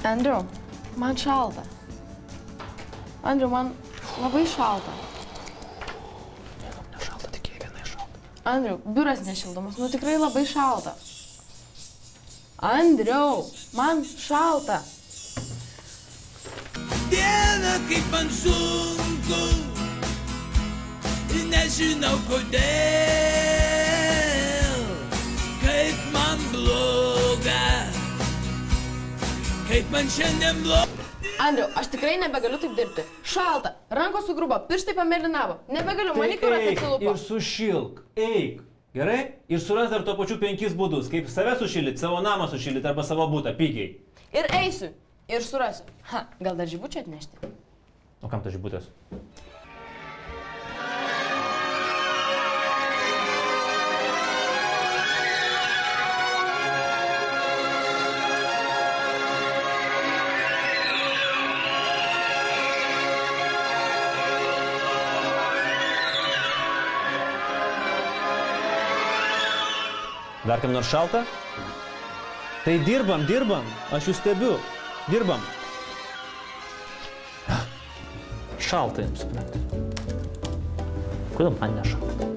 Andriau, man šalta. Andriau, man labai šalta. Nešalta, tik jai vienai šalta. Andriau, biuras nešildomas, nu tikrai labai šalta. Andriau, man šalta. Dieve, kaip man sunku, nežinau kodėl, kaip man bloga, kaip man šiandien bloga. Andriau, aš tikrai nebegaliu taip dirbti. Šalta, rankos sugrubo, pirštai pamėlynavo. Nebegaliu, manikiūras atsilupo. Ir sušilk, eik. Gerai? Ir suras dar to pačiu 5 būdus, kaip save sušilit, savo namą sušilit arba savo butą, pigiai. Ir eisiu, ir surasiu. Ha, gal dar žibučią atnešti? O kam tas žibutės? Dar kam nors šalta? Tai dirbam, aš jūs stebiu. Dirbam. Šalta jums. Kodėl man nešalta?